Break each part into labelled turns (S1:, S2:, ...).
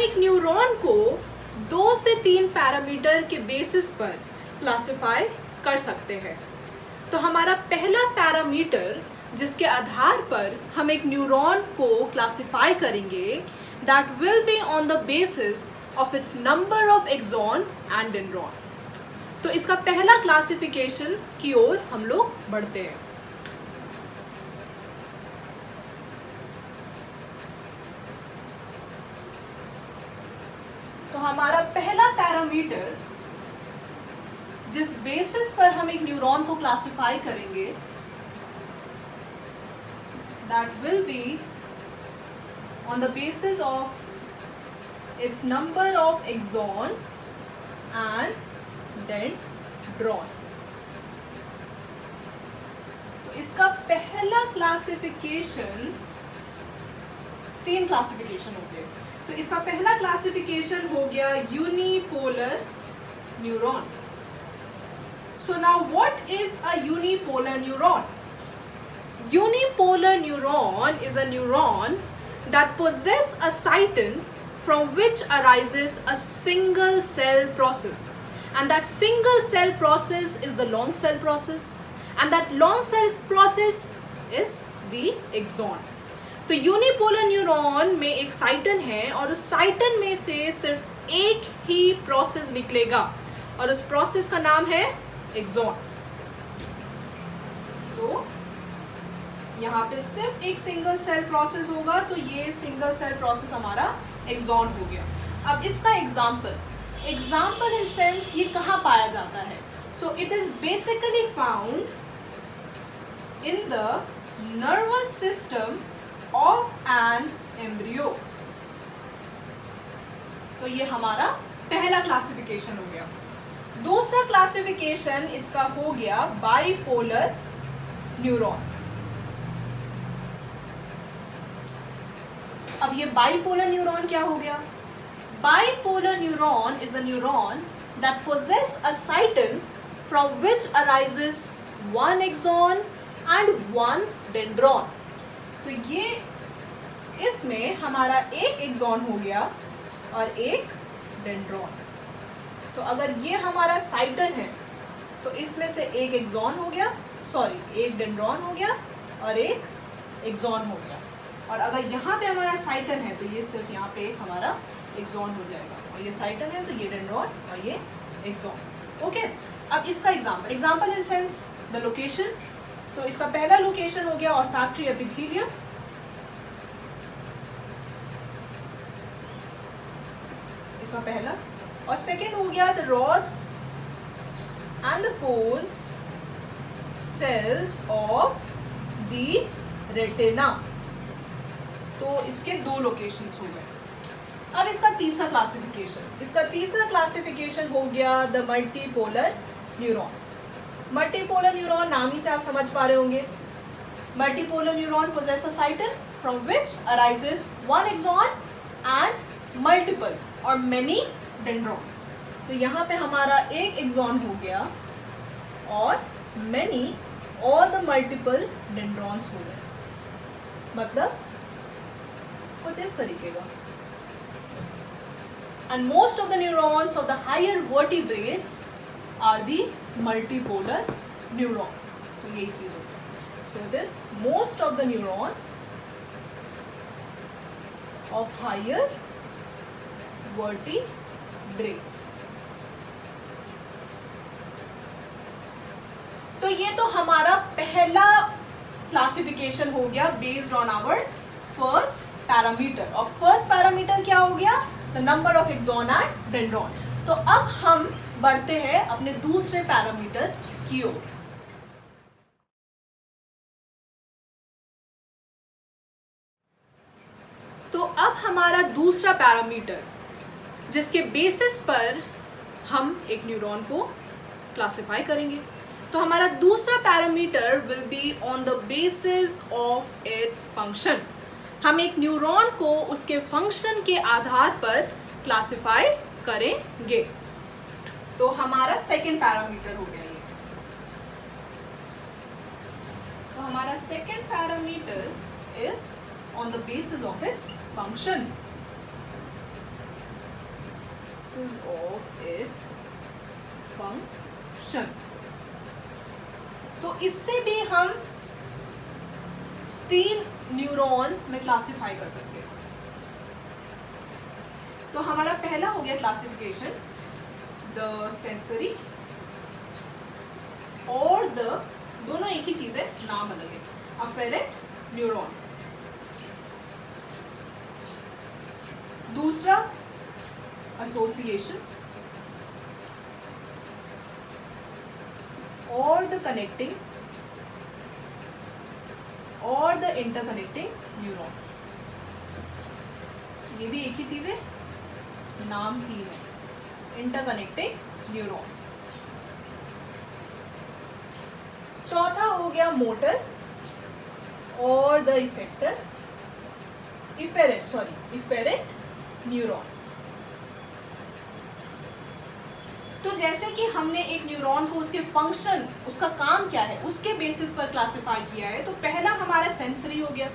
S1: एक न्यूरॉन को 2 से 3 पैरामीटर के बेसिस पर क्लासिफाई कर सकते हैं। तो हमारा पहला पैरामीटर जिसके आधार पर हम एक न्यूरॉन को क्लासिफाई करेंगे, that will be on the basis of its number of axon and dendron. तो इसका पहला क्लासिफिकेशन की ओर हम लोग बढ़ते हैं। तो हमारा पहला पैरामीटर जिस बेसिस पर हम एक न्यूरॉन को क्लासिफाई करेंगे, that will be on the basis of its number of axon and dendron. तो इसका पहला क्लासिफिकेशन, 3 क्लासिफिकेशन होते हैं। तो इसका पहला क्लासिफिकेशन हो गया unipolar neuron. So now what is a unipolar neuron? Unipolar neuron is a neuron that possesses a cyton from which arises a single cell process, and that single cell process is the long cell process, and that long cell process is the axon. तो unipolar neuron में एक cyton है और उस cyton में से सिर्फ एक ही प्रोसेस निकलेगा और उस प्रोसेस का नाम है एक्सॉन। तो यहाँ पे सिर्फ एक सिंगल सेल प्रोसेस होगा, तो ये सिंगल सेल प्रोसेस हमारा एक्सॉन हो गया। अब इसका एग्जाम्पल इन सेंस ये कहाँ पाया जाता है? So it is basically found in the nervous system of an embryo. तो ये हमारा पहला क्लासिफिकेशन हो गया। दूसरा क्लासिफिकेशन इसका हो गया बाइपोलर न्यूरॉन। अब ये बाइपोलर न्यूरॉन क्या हो गया? Bipolar neuron is a neuron that possesses a cyton from which arises one axon and one dendron. तो ये इसमें हमारा एक एक्सॉन हो गया और एक डेंड्रॉन। तो अगर ये हमारा साइटन है तो इसमें से एक एक्सॉन हो गया, एक डेंड्रॉन हो गया और एक एक्सॉन हो गया। और अगर यहाँ पे हमारा साइटन है तो ये सिर्फ यहाँ पे हमारा एक्सॉन हो जाएगा, और ये साइटन है तो ये डेंड्रॉन और ये एक्सॉन। ओके, अब इसका example in sense the location. तो इसका पहला लोकेशन हो गया ऑल्फैक्टरी एपिथेलियम। इसका पहला, और सेकेंड हो गया the rods and the cones cells of the retina. तो इसके 2 लोकेशंस हो गए। अब इसका तीसरा क्लासिफिकेशन हो गया the multipolar neuron. Multipolar neuron नाम ही से आप समझ पा रहे होंगे। Multipolar neuron possesses a cyton from which arises one axon and multiple और मेनी डेंड्रॉन्स। तो यहाँ पे हमारा एक एक्सॉन हो गया और मेनी और द मल्टीपल डेंड्रॉन्स हो गए। मतलब कुछ इस तरीके का। And most of the neurons of the higher vertebrates are the multipolar neuron. तो यही चीज होती है। So this most of the neurons of higher vertebrates. तो ये तो हमारा पहला क्लासिफिकेशन हो गया based on our first parameter. और फर्स्ट पैरामीटर क्या हो गया? The number of axon and dendron. तो अब हम बढ़ते हैं अपने दूसरे पैरामीटर की ओर। तो अब हमारा दूसरा पैरामीटर जिसके बेसिस पर हम एक न्यूरॉन को क्लासिफाई करेंगे, तो हमारा दूसरा parameter will be on the basis of its function. हम एक न्यूरॉन को उसके फंक्शन के आधार पर क्लासिफाई करेंगे। तो हमारा सेकंड पैरामीटर हो गया ये। तो हमारा second parameter is on the basis of its function. basis of its function. तो इससे भी हम 3 न्यूरॉन में क्लासिफाई कर सकते हैं. तो हमारा पहला हो गया क्लासिफिकेशन, द सेंसरी और द, दोनों एक ही चीज है, नाम अलग है, अफेरेंट न्यूरॉन. दूसरा एसोसिएशन और द कनेक्टिंग और द इंटरकनेक्टिंग न्यूरॉन. ये भी एक ही चीज है, नाम 3 है, इंटरकनेक्टिंग न्यूरॉन. चौथा हो गया मोटर और द इफेरेंट न्यूरॉन. तो जैसे कि हमने एक न्यूरॉन को उसके फंक्शन, उसका काम क्या है, उसके बेसिस पर क्लासिफाई किया है. तो पहला हमारा सेंसरी हो गया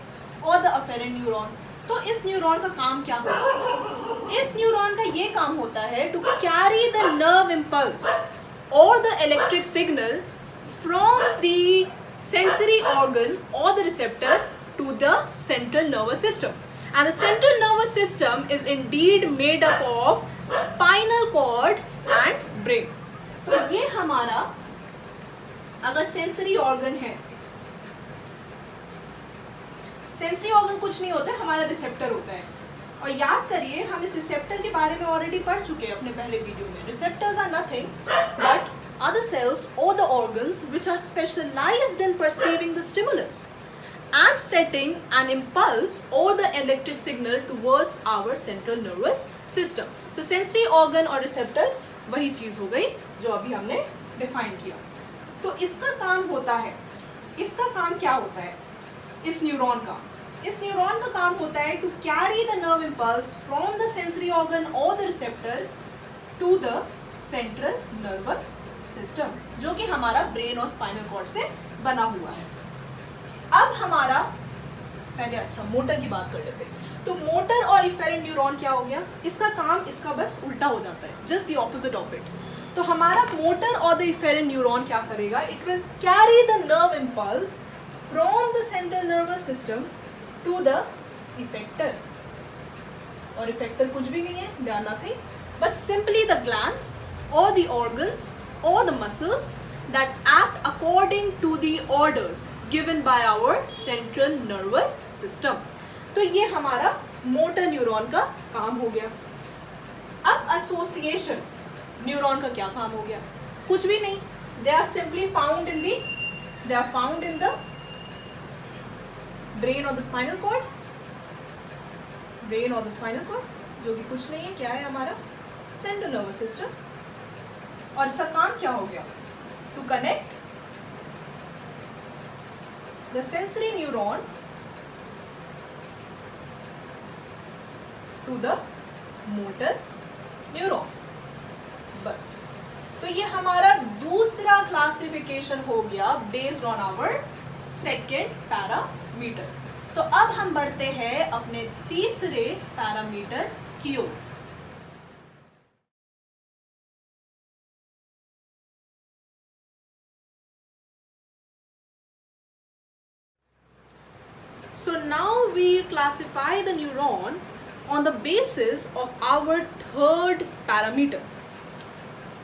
S1: और द अफेरेंट न्यूरॉन. तो इस न्यूरॉन का काम क्या होता है? इस न्यूरॉन का ये काम होता है to carry the nerve impulse और the electric signal from the sensory organ or the receptor to the central nervous system. And the central nervous system is indeed made up of spinal cord and brain. तो ये हमारा अगर sensory organ है, sensory organ कुछ नहीं होता है, हमारा रिसेप्टर होता है. और याद करिए हम इस रिसेप्टर के बारे में ऑलरेडी पढ़ चुके हैं अपने पहले वीडियो में. Receptors are nothing but are the cells or the organs which are specialized in perceiving the stimulus and setting an impulse or the electric signal towards our central nervous system. तो sensory organ और receptor वही चीज हो गई जो अभी हमने define किया. तो इसका काम होता है, इसका काम क्या होता है इस न्यूरॉन का? इस न्यूरॉन का काम होता है to carry the nerve impulse from the sensory organ और the receptor to the central nervous system, जो कि हमारा ब्रेन और स्पाइनल कॉर्ड से बना हुआ है. अब हमारा पहले मोटर की बात कर लेते हैं. तो मोटर और इफेरेंट न्यूरॉन क्या हो गया? इसका काम इसका बस उल्टा हो जाता है, just the opposite of it. तो हमारा मोटर और द इफेरेंट न्यूरॉन क्या करेगा? It will carry the nerve impulse from the central nervous system to the effector. और इफेक्टर कुछ भी नहीं है, they are nothing but simply the glands or the organs or the muscles that act according to the orders given by our central nervous system. तो ये हमारा motor neuron का काम हो गया. अब एसोसिएशन न्यूरॉन का क्या काम हो गया? कुछ भी नहीं, they are simply found in the brain or the spinal cord, जो कि कुछ नहीं है, क्या है हमारा सेंट्रल नर्वस सिस्टम. और इसका काम क्या हो गया? To connect the sensory neuron to the motor neuron. बस. तो ये हमारा दूसरा क्लासिफिकेशन हो गया based on our second parameter. तो अब हम बढ़ते हैं अपने तीसरे पैरामीटर की ओर. So now we classify the neuron on the basis of our third parameter.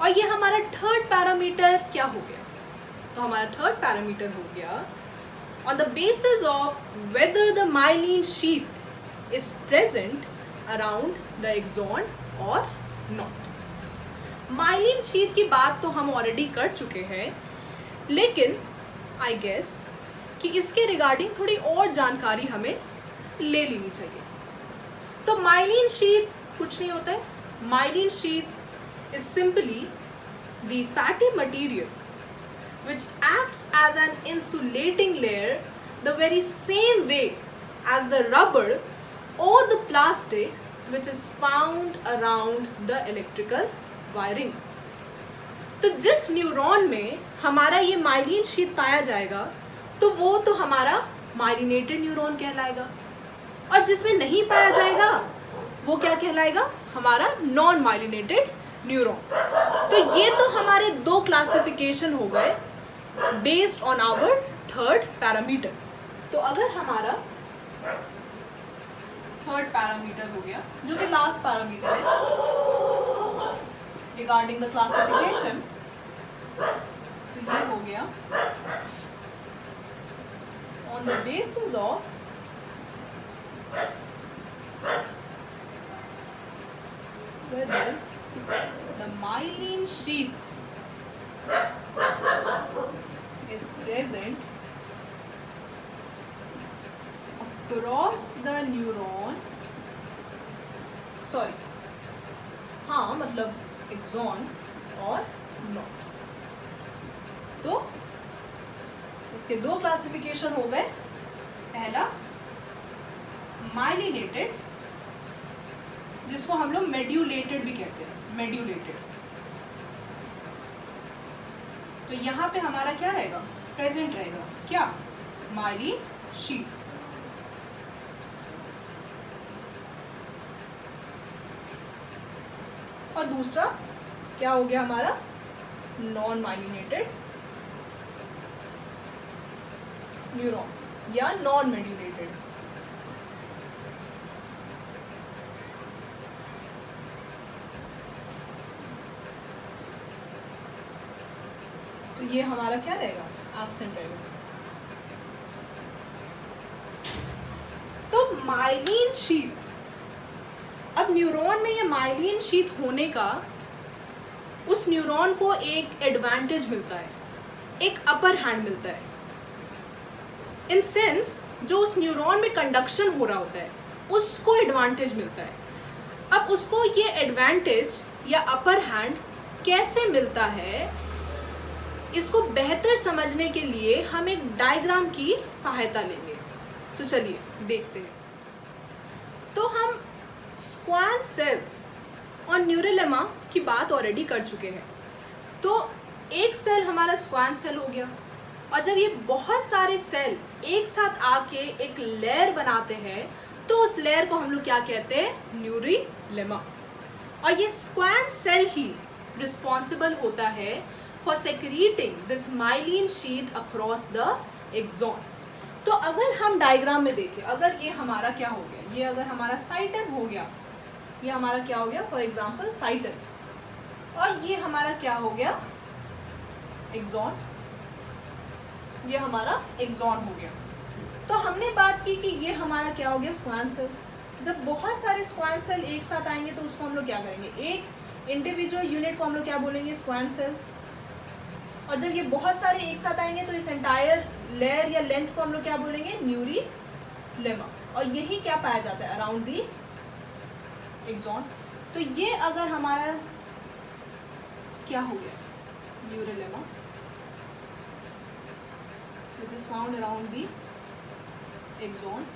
S1: और ये हमारा थर्ड पैरामीटर क्या हो गया? तो हमारा थर्ड पैरामीटर हो गया on the basis of whether the myelin sheath is present around the axon or not. myelin sheath की बात तो हम ऑलरेडी कर चुके हैं, लेकिन आई गेस कि इसके रिगार्डिंग थोड़ी और जानकारी हमें ले लेनी चाहिए. तो माइलिन शीथ कुछ नहीं होता है. Myelin sheath is simply the fatty material which acts as an insulating layer the very same way as the rubber or the plastic which is found around the electrical wiring. तो जिस neuron में हमारा ये myelin sheath पाया जाएगा तो वो तो हमारा माइलिनेटेड न्यूरॉन कहलाएगा, और जिसमें नहीं पाया जाएगा वो क्या कहलाएगा? हमारा नॉन माइलिनेटेड न्यूरॉन। तो ये तो हमारे दो क्लासिफिकेशन हो गए based on our third parameter. तो अगर हमारा थर्ड पैरामीटर हो गया जो कि लास्ट पैरामीटर है रिगार्डिंग द क्लासिफिकेशन, तो ये हो गया on the basis of whether the myelin sheath is present across the neuron, sorry, हाँ मतलब एक्सॉन और नॉट। तो इसके दो क्लासिफिकेशन हो गए। पहला माइलिनेटेड, जिसको हम लोग मेड्यूलेटेड भी कहते हैं, मेड्यूलेटेड। तो यहाँ पे हमारा क्या रहेगा, प्रेजेंट रहेगा क्या, माइलिन शीथ। और दूसरा क्या हो गया हमारा, नॉन माइलिनेटेड न्यूरॉन या नॉन मेड्यूलेटेड। तो ये हमारा क्या रहेगा, एब्सेंट रहेगा। तो माइलिन शीथ, अब न्यूरॉन में ये माइलिन शीथ होने का उस न्यूरॉन को एक एडवांटेज मिलता है, एक अपर हैंड मिलता है। इन सेंस जो उस न्यूरॉन में कंडक्शन हो रहा होता है उसको एडवांटेज मिलता है। अब उसको ये एडवांटेज या अपर हैंड कैसे मिलता है, इसको बेहतर समझने के लिए हम एक डायग्राम की सहायता लेंगे। तो चलिए देखते हैं। तो हम स्क्वान सेल्स और न्यूरोलेमा की बात ऑलरेडी कर चुके हैं। तो एक सेल हमारा स्क्वान सेल हो गया, और जब ये बहुत सारे सेल एक साथ आके एक लेयर बनाते हैं तो उस लेयर को हम लोग क्या कहते हैं, न्यूरोलेमा। और ये स्क्वान सेल ही रिस्पॉन्सिबल होता है for secreting this myelin sheath across the axon. तो अगर हम डायग्राम में देखें, अगर ये हमारा क्या हो गया, ये अगर हमारा साइटन हो गया, ये हमारा क्या हो गया, फॉर एग्जांपल साइटन, और ये हमारा क्या हो गया, एक्सॉन, ये हमारा एक्सॉन हो गया। तो हमने बात की कि ये हमारा क्या हो गया, स्क्वान सेल। जब बहुत सारे स्क्वान सेल एक साथ आएंगे तो उसको हम लोग क्या करेंगे, एक इंडिविजुअल यूनिट को हम लोग क्या बोलेंगे, स्क्वान सेल्स। और जब ये बहुत सारे एक साथ आएंगे तो इस एंटायर लेयर या लेंथ को हम लोग क्या बोलेंगे, न्यूरोलेमा। और यही क्या पाया जाता है, अराउंड दी एक्सॉन। तो ये अगर हमारा क्या हो गया, न्यूरोलेमा which is found around the axon,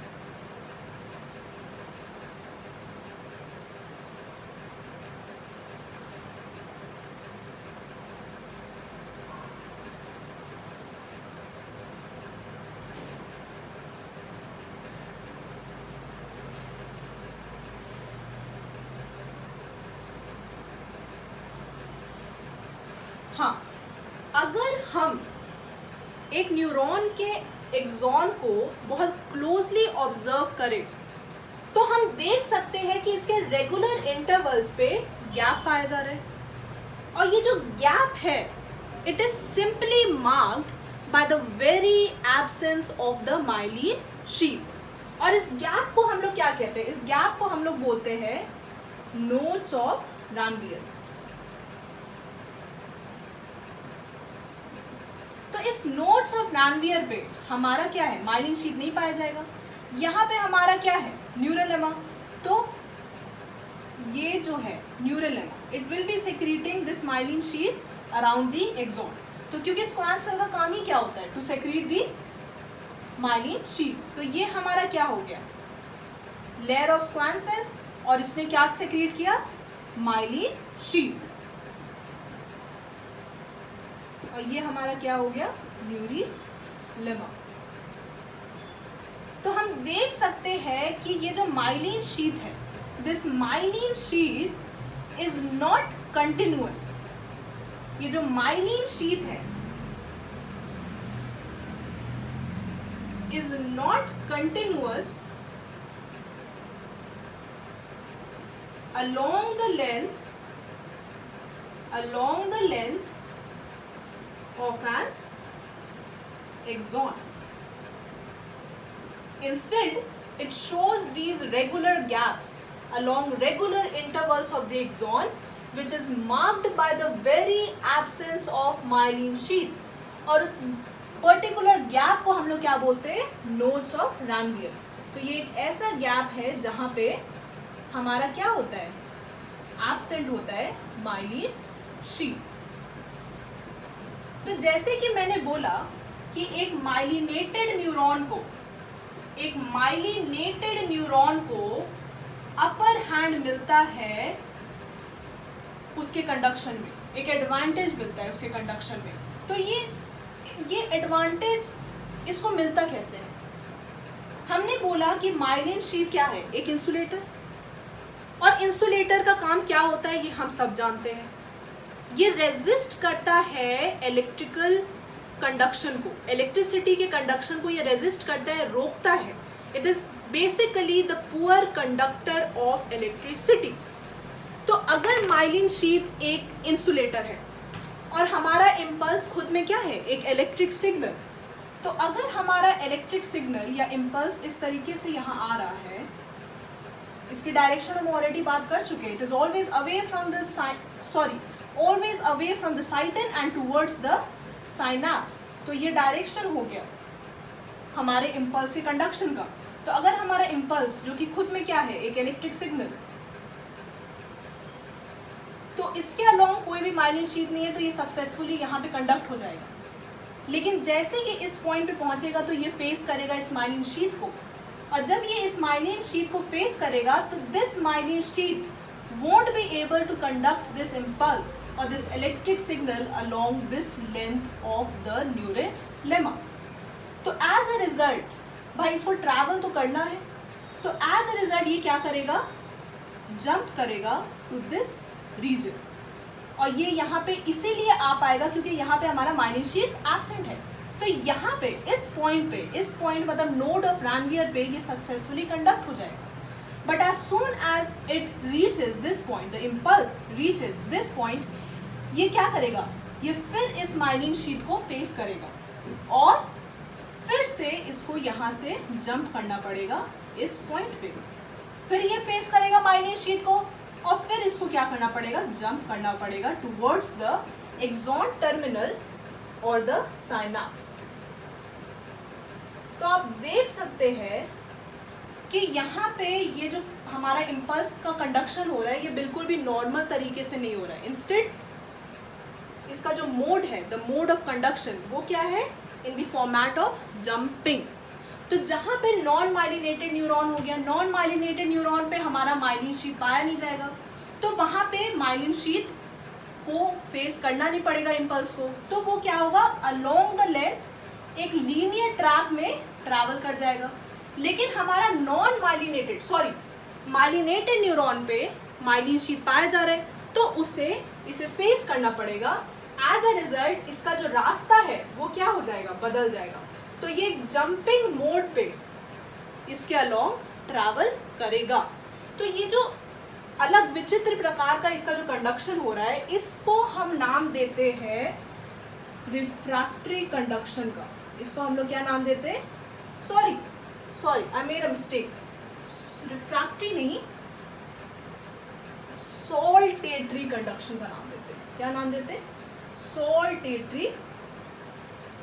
S1: हाँ, अगर हम एक न्यूरॉन के एक्सॉन को बहुत क्लोजली ऑब्जर्व करें तो हम देख सकते हैं कि इसके रेगुलर इंटरवल्स पे गैप पाया जा रहा है। और ये जो गैप है, it is simply marked by the very absence of the myelin sheath. और इस गैप को हम लोग क्या कहते हैं, इस गैप को हम लोग बोलते हैं नोड्स ऑफ रानवियर। तो इस नोड्स ऑफ रानवियर पे हमारा क्या है, माइलिन शीथ नहीं पाया जाएगा। यहाँ पे हमारा क्या है, न्यूरोलेमा। तो ये जो है neurolemma, it will be secreting this myelin sheath around the axon. तो क्योंकि स्क्वान सेल का काम ही क्या होता है, to secrete the myelin sheath. तो ये हमारा क्या हो गया, लेयर ऑफ स्क्वान सेल, और इसने क्या सेक्रीट किया, माइलिन शीथ। और ये हमारा क्या हो गया, न्यूरोलेमा। तो हम देख सकते हैं कि ये जो माइलिन शीथ है this myelin sheath is not continuous. ये जो myelin sheath है is not continuous along the length of an axon. Instead, it shows these regular gaps along regular intervals of the axon, which is marked by the very absence of myelin sheath. और उस particular gap को हम लोग क्या बोलते हैं? Nodes of Ranvier. तो ये एक ऐसा गैप है जहाँ पे हमारा क्या होता है? एब्सेंट होता है माइलिन शीथ. तो जैसे कि मैंने बोला कि एक माइलिनेटेड न्यूरॉन को अपर हैंड मिलता है उसके कंडक्शन में, एक एडवांटेज मिलता है उसके कंडक्शन में. तो ये एडवांटेज इसको मिलता कैसे है? हमने बोला कि माइलिन शीथ क्या है? एक इंसुलेटर. और इंसुलेटर का काम क्या होता है ये हम सब जानते हैं. ये रेजिस्ट करता है इलेक्ट्रिकल कंडक्शन को, इलेक्ट्रिसिटी के कंडक्शन को ये रेजिस्ट करता है, रोकता है. It is basically the poor conductor of electricity. तो अगर माइलिन शीथ एक इंसुलेटर है और हमारा इम्पल्स खुद में क्या है? एक इलेक्ट्रिक सिग्नल. तो अगर हमारा इलेक्ट्रिक सिग्नल या इम्पल्स इस तरीके से यहाँ आ रहा है, इसकी डायरेक्शन हम ऑलरेडी बात कर चुके हैं. It is always away from the cyton and towards the synapse. तो ये डायरेक्शन हो गया हमारे इम्पल्स के कंडक्शन का. तो अगर हमारा इम्पल्स जो कि खुद में क्या है? एक इलेक्ट्रिक सिग्नल, तो इसके अलोंग कोई भी माइलिन शीथ नहीं है, तो ये सक्सेसफुली यहाँ पे कंडक्ट हो जाएगा. लेकिन जैसे कि इस पॉइंट पे पहुंचेगा तो ये फेस करेगा इस माइलिन शीथ को, और जब ये इस माइलिन शीथ को फेस करेगा तो this myelin sheath won't be able to conduct this impulse or this electric signal along this length of the neural lemma. तो as a result, भाई इसको ट्रैवल तो करना है, तो as a result ये क्या करेगा? जंप करेगा to this region. और ये यहाँ पे इसीलिए आ पाएगा क्योंकि यहाँ पे हमारा माइलिन शीथ एब्सेंट है. तो यहाँ पे इस पॉइंट मतलब नोड ऑफ रैनवियर पे ये सक्सेसफुली कंडक्ट हो जाएगा. But as soon as it reaches this point, the impulse reaches this point, ये क्या करेगा? ये फिर इस माइलिन शीथ को फेस करेगा और फिर से इसको यहाँ से जंप करना पड़ेगा इस पॉइंट पे. फिर ये फेस करेगा माइलिन शीथ को और फिर इसको क्या करना पड़ेगा? जंप करना पड़ेगा टूवर्ड्स द एक्सॉन टर्मिनल और द साइनैप्स. तो आप देख सकते हैं कि यहाँ पे ये जो हमारा इम्पल्स का कंडक्शन हो रहा है ये बिल्कुल भी नॉर्मल तरीके से नहीं हो रहा है. इंस्टेड इसका जो मोड है, द मोड ऑफ कंडक्शन, वो क्या है? In the format of jumping. तो जहाँ पे नॉन माइलिनेटेड न्यूरॉन हो गया, नॉन माइलिनेटेड न्यूरॉन पे हमारा माइलिन शीथ पाया नहीं जाएगा, तो वहाँ पे माइलिन शीथ को फेस करना नहीं पड़ेगा इम्पल्स को. तो वो क्या होगा? अलोंग द लेंथ एक लीनियर ट्रैक में ट्रैवल कर जाएगा. लेकिन हमारा नॉन माइलिनेटेड न्यूरॉन पे माइलिन शीथ पाया जा रहा है, तो इसे फेस करना पड़ेगा. एज अ रिजल्ट इसका जो रास्ता है वो क्या हो जाएगा? बदल जाएगा. तो ये जंपिंग मोड पे इसके अलोंग ट्रैवल करेगा. तो ये जो अलग विचित्र प्रकार का इसका जो कंडक्शन हो रहा है, इसको हम नाम देते हैं रिफ्रैक्टरी कंडक्शन का. इसको हम लोग क्या नाम देते हैं? Sorry I made a mistake. Refractory नहीं, सॉल्टेटरी कंडक्शन का नाम देते हैं. क्या नाम देते हैं? सॉल्टेटरी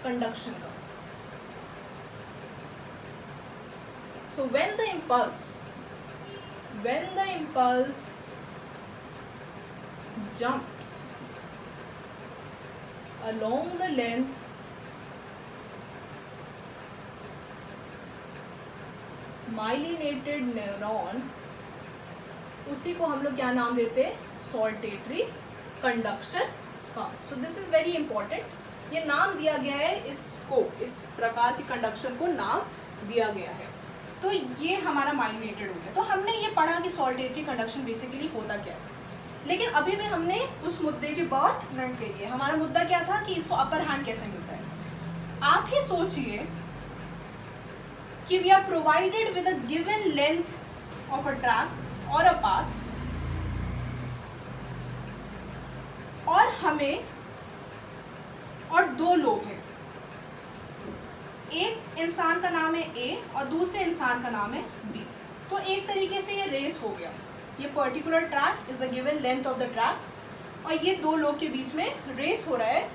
S1: कंडक्शन का. So when the impulse jumps along the length myelinated neuron, उसी को हम लोग क्या नाम देते हैं? सॉल्टेटरी कंडक्शन का. So this is very important. ये नाम दिया गया है इसको, इस प्रकार के कंडक्शन को नाम दिया गया है. तो ये हमारा माइलिनेटेड हो गया। तो हमने ये पढ़ा कि सॉल्टेटरी कंडक्शन बेसिकली होता क्या है, लेकिन अभी भी हमने उस मुद्दे की बात नहीं करी है। हमारा मुद्दा क्या था कि इसको अपर हैंड कैसे मिलता है। आप ही सोचिए कि we are provided with a given length of a track और अ पाथ, और हमें और दो लोग हैं, एक इंसान का नाम है ए और दूसरे इंसान का नाम है बी। तो एक तरीके से ये रेस हो गया। ये particular track is the given length of the track, और ये दो लोग के बीच में रेस हो रहा है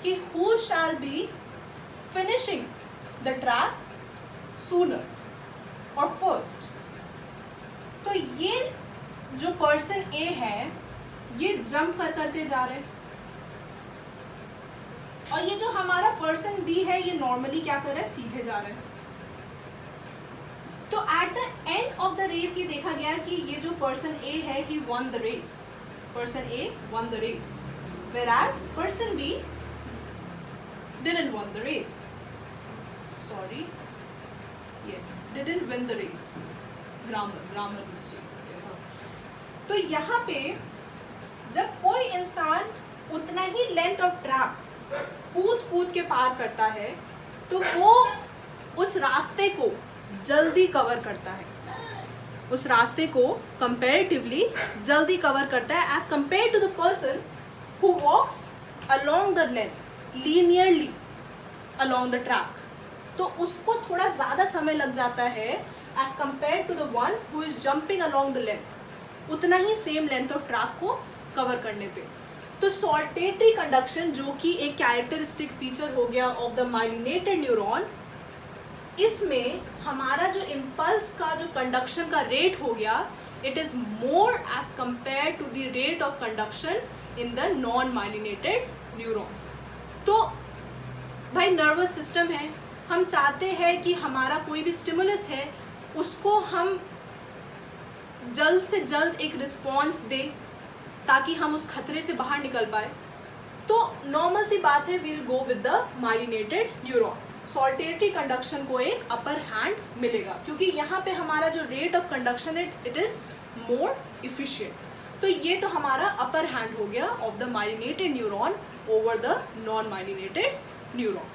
S1: कि who shall be finishing the track sooner और फर्स्ट। तो ये जो पर्सन ए है ये जंप कर करके जा रहे हैं, और ये जो हमारा पर्सन बी है ये नॉर्मली क्या कर रहा है, सीधे जा रहे हैं। तो at the end of the race ये देखा गया कि ये जो पर्सन ए है he won the race, person A won the race, whereas person B didn't won the race, sorry, yes, didn't win the race, grammar mistake। तो यहाँ पे जब कोई इंसान उतना ही लेंथ ऑफ ट्रैक कूद के पार करता है तो वो उस रास्ते को जल्दी कवर करता है, उस रास्ते को कंपैरेटिवली जल्दी कवर करता है as compare to the person who walks along the length linearly along the track. तो उसको थोड़ा ज़्यादा समय लग जाता है as compare to the one who is jumping along the length, उतना ही सेम लेंथ ऑफ ट्रैक को कवर करने पे। तो सॉल्टेटरी कंडक्शन जो कि एक कैरेक्टरिस्टिक फीचर हो गया ऑफ द माइलिनेटेड न्यूरॉन, इसमें हमारा जो इम्पल्स का जो कंडक्शन का रेट हो गया it is more as compare to the rate of conduction in the non myelinated neuron. तो भाई नर्वस सिस्टम है, हम चाहते हैं कि हमारा कोई भी स्टिमुलस है उसको हम जल्द से जल्द एक रिस्पॉन्स दें ताकि हम उस खतरे से बाहर निकल पाए। तो नॉर्मल सी बात है, we'll go with the myelinated neuron. Saltatory conduction को एक अपर हैंड मिलेगा क्योंकि यहाँ पे हमारा जो rate of conduction it is more efficient. तो ये तो हमारा अपर हैंड हो गया of the myelinated neuron over the non myelinated neuron.